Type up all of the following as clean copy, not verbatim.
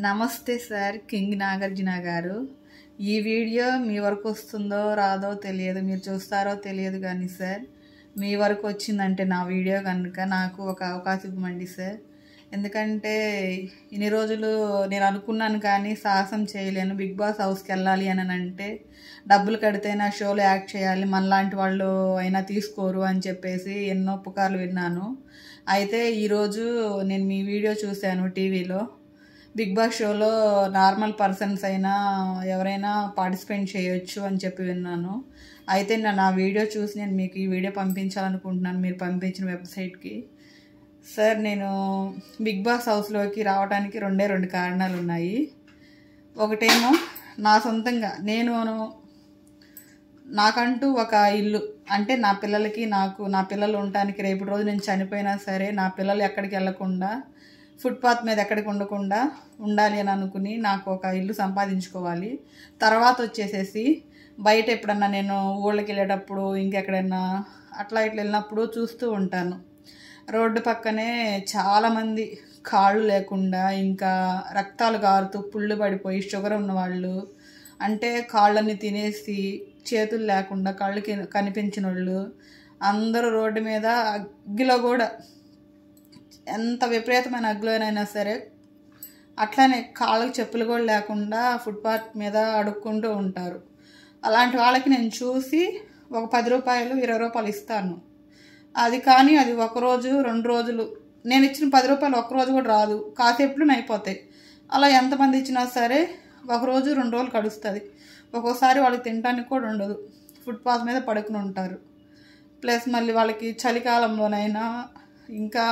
నమస్తే sir, king Nagarjuna గారు. ఈ వీడియో మీ వరకు వస్తుందో రాదో తెలియదు, మీరు చూస్తారో తెలియదు కానీ సార్, మీ వరకు వచ్చిందంటే నా వీడియో కనుక నాకు ఒక అవకాశం ఇవ్వమండి సార్. ఎందుకంటే ఇన్ని రోజులు నేను అనుకున్నాను కానీ సాహసం చేయలేను. బిగ్ బాస్ హౌస్కి వెళ్ళాలి అని అంటే డబ్బులు కడితే నా షోలో యాక్ట్ చేయాలి, మనలాంటి వాళ్ళు అయినా తీసుకోరు అని చెప్పేసి ఎన్నో పుకార్లు విన్నాను. అయితే ఈరోజు నేను మీ వీడియో చూశాను టీవీలో. బిగ్ బాస్ షోలో నార్మల్ పర్సన్స్ అయినా ఎవరైనా పార్టిసిపేట్ చేయొచ్చు అని చెప్పి విన్నాను. అయితే నా వీడియో చూసి నేను మీకు ఈ వీడియో పంపించాలనుకుంటున్నాను, మీరు పంపించిన వెబ్సైట్కి. సార్, నేను బిగ్ బాస్ హౌస్లోకి రావడానికి రెండు కారణాలు ఉన్నాయి. ఒకటేమో నా సొంతంగా నాకంటూ ఒక ఇల్లు, అంటే నా పిల్లలకి నా పిల్లలు ఉండటానికి రేపు రోజు నేను చనిపోయినా సరే నా పిల్లలు ఎక్కడికి వెళ్ళకుండా ఫుట్పాత్ మీద ఎక్కడికి ఉండకుండా ఉండాలి అని అనుకుని నాకు ఒక ఇల్లు సంపాదించుకోవాలి. తర్వాత వచ్చేసేసి బయట ఎప్పుడన్నా నేను ఊళ్ళకి వెళ్ళేటప్పుడు ఇంకెక్కడైనా అట్లా ఇట్లా వెళ్ళినప్పుడు చూస్తూ ఉంటాను, రోడ్డు పక్కనే చాలామంది కాళ్ళు లేకుండా ఇంకా రక్తాలు గారుతూ పుళ్ళు పడిపోయి షుగర్ ఉన్నవాళ్ళు, అంటే కాళ్ళని తినేసి చేతులు లేకుండా కళ్ళకి కనిపించిన వాళ్ళు అందరూ రోడ్డు మీద అగ్గిలో కూడా, ఎంత విపరీతమైన అగ్గిలోనైనా సరే అట్లానే కాళ్ళకి చెప్పులు కూడా లేకుండా ఫుట్పాత్ మీద అడుక్కుంటూ ఉంటారు. అలాంటి వాళ్ళకి నేను చూసి ఒక 10 రూపాయలు 20 రూపాయలు ఇస్తాను. అది కానీ అది ఒకరోజు 2 రోజులు, నేను ఇచ్చిన 10 రూపాయలు ఒకరోజు కూడా రాదు, కాసేపులో అయిపోతాయి. అలా ఎంతమంది ఇచ్చినా సరే ఒకరోజు 2 రోజులు గడుస్తుంది. ఒక్కోసారి వాళ్ళకి తినడానికి కూడా ఉండదు, ఫుట్పాత్ మీద పడుకుని ఉంటారు. ప్లస్ మళ్ళీ వాళ్ళకి చలికాలంలోనైనా ఇంకా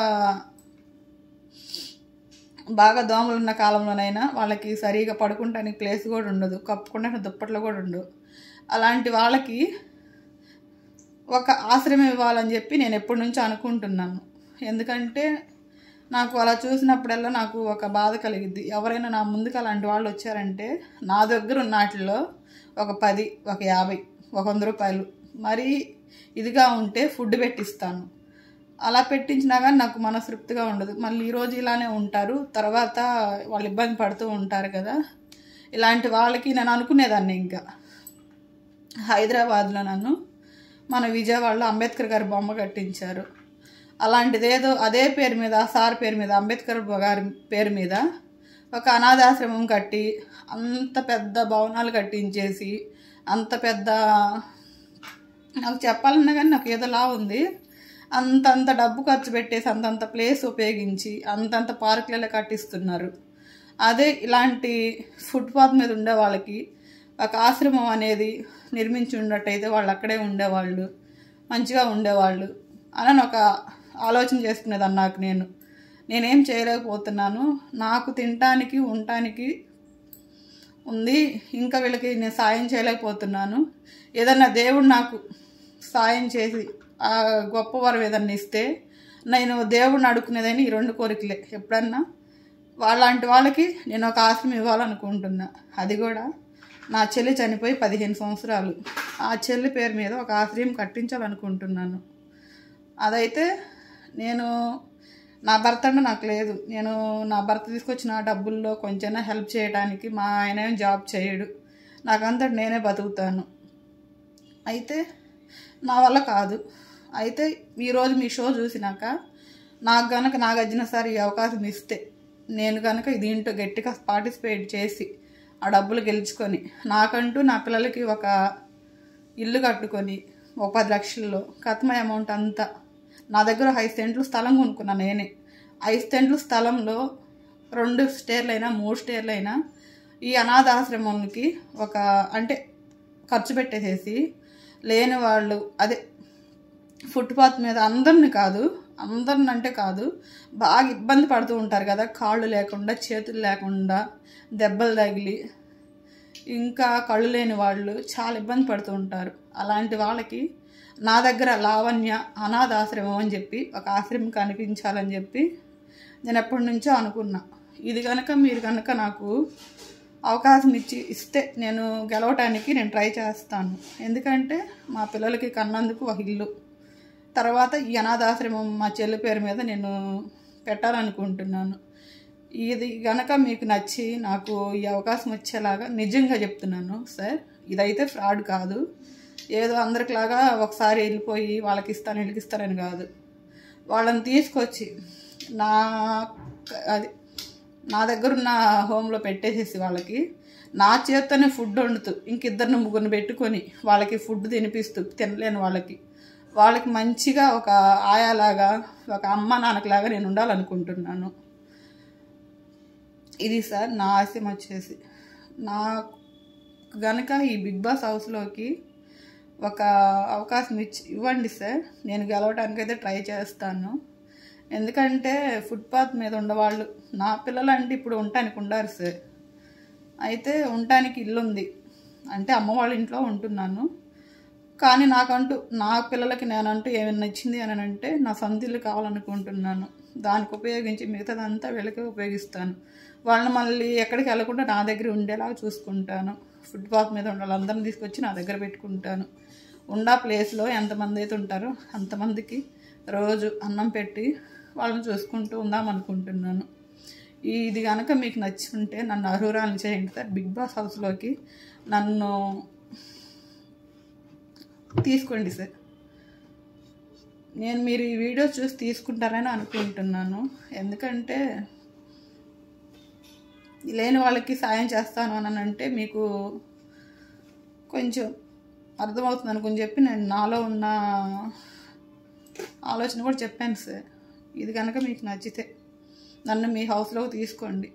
బాగా దోమలు ఉన్న కాలంలోనైనా వాళ్ళకి సరిగా పడుకుంటానికి ప్లేస్ కూడా ఉండదు, కప్పుకుంటే దుప్పట్లు కూడా ఉండవు. అలాంటి వాళ్ళకి ఒక ఆశ్రమం ఇవ్వాలని చెప్పి నేను ఎప్పటి నుంచో అనుకుంటున్నాను. ఎందుకంటే నాకు అలా చూసినప్పుడల్లా నాకు ఒక బాధ కలిగిద్ది. ఎవరైనా నా ముందుకు అలాంటి వాళ్ళు వచ్చారంటే నా దగ్గర ఉన్న వాటిల్లో ఒక 10, ఒక 50, ఒక 100 రూపాయలు మరీ ఇదిగా ఉంటే ఫుడ్ పెట్టిస్తాను. అలా పెట్టించినా కానీ నాకు మనస్తృప్తిగా ఉండదు. మళ్ళీ ఈరోజు ఇలానే ఉంటారు, తర్వాత వాళ్ళు ఇబ్బంది పడుతూ ఉంటారు కదా. ఇలాంటి వాళ్ళకి నేను అనుకునేదాన్ని. ఇంకా హైదరాబాద్లో మన విజయవాడలో అంబేద్కర్ గారి బొమ్మ కట్టించారు. అలాంటిదేదో అదే పేరు మీద, సార్ పేరు మీద, అంబేద్కర్ గారి పేరు మీద ఒక అనాథాశ్రమం కట్టి అంత పెద్ద భవనాలు కట్టించేసి అంత పెద్ద, నాకు చెప్పాలన్నా కానీ నాకు ఏదోలా ఉంది, అంతంత డబ్బు ఖర్చు పెట్టేసి అంతంత ప్లేస్ ఉపయోగించి అంతంత పార్కులలో కట్టిస్తున్నారు. అదే ఇలాంటి ఫుట్పాత్ మీద ఉండే వాళ్ళకి ఒక ఆశ్రమం అనేది నిర్మించి ఉన్నట్టయితే వాళ్ళు అక్కడే ఉండేవాళ్ళు, మంచిగా ఉండేవాళ్ళు అని ఒక ఆలోచన చేసుకునేదాన్ని. నేనేం చేయలేకపోతున్నాను, నాకు తినటానికి ఉండటానికి ఉంది, ఇంకా వీళ్ళకి నేను సాయం చేయలేకపోతున్నాను. ఏదన్నా దేవుడు నాకు సాయం చేసి ఆ గొప్ప వరం ఏదన్నా ఇస్తే నేను దేవుడిని అడుక్కునేదని ఈ 2 కోరికలే. ఎప్పుడన్నా వాళ్ళంటి వాళ్ళకి నేను ఒక ఆశ్రమం ఇవ్వాలనుకుంటున్నా. అది కూడా నా చెల్లి చనిపోయి 15 సంవత్సరాలు, ఆ చెల్లి పేరు మీద ఒక ఆశ్రమం కట్టించాలనుకుంటున్నాను. అదైతే నేను నా భర్త అంటే నాకు లేదు, నేను నా భర్త తీసుకొచ్చిన డబ్బుల్లో కొంచెం హెల్ప్ చేయడానికి, మా ఆయన ఏం జాబ్ చేయడు, నాకంతటి నేనే బతుకుతాను. అయితే నా వల్ల కాదు. అయితే ఈరోజు మీ షో చూసినాక నాకు కనుక నాగార్జున సార్ ఈ అవకాశం ఇస్తే నేను కనుక దీంట్లో గట్టిగా పార్టిసిపేట్ చేసి ఆ డబ్బులు గెలుచుకొని నాకంటూ నా పిల్లలకి ఒక ఇల్లు కట్టుకొని ఒక 10 లక్షల్లో కథమ అమౌంట్ అంతా, నా దగ్గర 5 సెంట్లు స్థలం కొనుక్కున్నాను నేనే. 5 సెంట్లు స్థలంలో 2 స్టేర్లైనా 3 స్టేర్లైనా ఈ అనాథాశ్రమంకి ఒక అంటే ఖర్చు పెట్టేసేసి లేని వాళ్ళు, అదే ఫుట్పాత్ మీద అందరిని అంటే కాదు, బాగా ఇబ్బంది పడుతూ ఉంటారు కదా, కాళ్ళు లేకుండా చేతులు లేకుండా దెబ్బలు తగిలి ఇంకా కళ్ళు లేని వాళ్ళు చాలా ఇబ్బంది పడుతూ ఉంటారు. అలాంటి వాళ్ళకి నా దగ్గర లావణ్య అనాథాశ్రమం అని చెప్పి ఒక ఆశ్రమం కనిపించాలని చెప్పి నేను ఎప్పటి నుంచో అనుకున్నా. ఇది కనుక మీరు కనుక నాకు అవకాశం ఇస్తే నేను గెలవటానికి నేను ట్రై చేస్తాను. ఎందుకంటే మా పిల్లలకి కన్నందుకు ఒక ఇల్లు, తర్వాత ఈ అనాథాశ్రమం మా చెల్లి పేరు మీద నేను పెట్టాలనుకుంటున్నాను. ఇది కనుక మీకు నచ్చి నాకు ఈ అవకాశం వచ్చేలాగా నిజంగా చెప్తున్నాను సార్, ఇదైతే ఫ్రాడ్ కాదు. ఏదో అందరికిలాగా ఒకసారి వెళ్ళిపోయి వాళ్ళకి ఇస్తాను వీళ్ళకి ఇస్తానని కాదు. వాళ్ళని తీసుకొచ్చి నా దగ్గర ఉన్న హోమ్లో పెట్టేసేసి వాళ్ళకి నా చేత్తోనే ఫుడ్ వండుతూ ఇంకిద్దరిని ముగ్గురిని పెట్టుకొని వాళ్ళకి ఫుడ్ తినిపిస్తూ తినలేని వాళ్ళకి మంచిగా ఒక ఆయాలాగా ఒక అమ్మ నాన్నకిలాగా నేను ఉండాలనుకుంటున్నాను. ఇది సార్ నా ఆశయం వచ్చేసి. నాకు గనక ఈ బిగ్ బాస్ హౌస్లోకి ఒక అవకాశం ఇవ్వండి సార్, నేను గెలవడానికైతే ట్రై చేస్తాను. ఎందుకంటే ఫుట్పాత్ మీద ఉండేవాళ్ళు నా పిల్లలు అంటే ఇప్పుడు ఉండటానికి ఉండారు సార్. అయితే ఉండటానికి ఇల్లు ఉంది అంటే అమ్మ వాళ్ళ ఇంట్లో ఉంటున్నాను. కానీ నాకంటూ నా పిల్లలకి నేనంటూ ఏమైనా నచ్చింది అని అంటే నా సొంత ఇల్లు కావాలనుకుంటున్నాను. దానికి ఉపయోగించి మిగతాదంతా వీళ్ళకే ఉపయోగిస్తాను. వాళ్ళని మళ్ళీ ఎక్కడికి వెళ్ళకుండా నా దగ్గర ఉండేలాగా చూసుకుంటాను. ఫుట్పాత్ మీద ఉండే వాళ్ళందరినీ తీసుకొచ్చి నా దగ్గర పెట్టుకుంటాను. ఉన్న ప్లేస్లో ఎంతమంది అయితే ఉంటారో అంతమందికి రోజు అన్నం పెట్టి వాళ్ళని చూసుకుంటూ ఉందామనుకుంటున్నాను. ఇది కనుక మీకు నచ్చి ఉంటే నన్ను అర్హురాలను చేయండి సార్. బిగ్ బాస్ హౌస్లోకి నన్ను తీసుకోండి సార్. మీరు ఈ వీడియో చూసి తీసుకుంటారని అనుకుంటున్నాను. ఎందుకంటే లేని వాళ్ళకి సాయం చేస్తాను అని అంటే మీకు కొంచెం అర్థమవుతుంది అనుకుని చెప్పి నేను నాలో ఉన్న ఆలోచన కూడా చెప్పాను సార్. ఇది కనుక మీకు నచ్చితే నన్ను మీ హౌస్లోకి తీసుకోండి.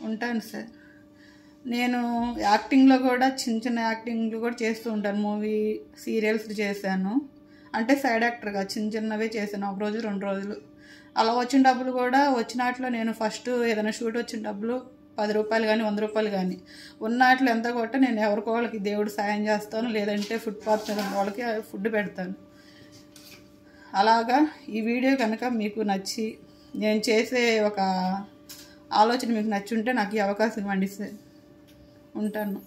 ఉంటాను సార్. నేను యాక్టింగ్లో కూడా చిన్న యాక్టింగ్లు కూడా చేస్తూ ఉంటాను. మూవీ సీరియల్స్ చేశాను, అంటే సైడ్ యాక్టర్గా చిన్నవే చేశాను. 1 రోజు 2 రోజులు అలా వచ్చిన డబ్బులు కూడా వచ్చినట్లో నేను ఫస్ట్ ఏదైనా షూట్ వచ్చిన డబ్బులు 10 రూపాయలు కానీ 100 రూపాయలు కానీ ఉన్నట్లు ఎంత కొట్ట నేను ఎవరికో వాళ్ళకి దేవుడు సాయం చేస్తాను, లేదంటే ఫుట్పాత్ మీద వాళ్ళకి ఫుడ్ పెడతాను. అలాగా ఈ వీడియో కనుక మీకు నచ్చి నేను చేసే ఒక ఆలోచన మీకు నచ్చి ఉంటే నాకు ఈ అవకాశం ఇవ్వండి సార్. ఉంటాను.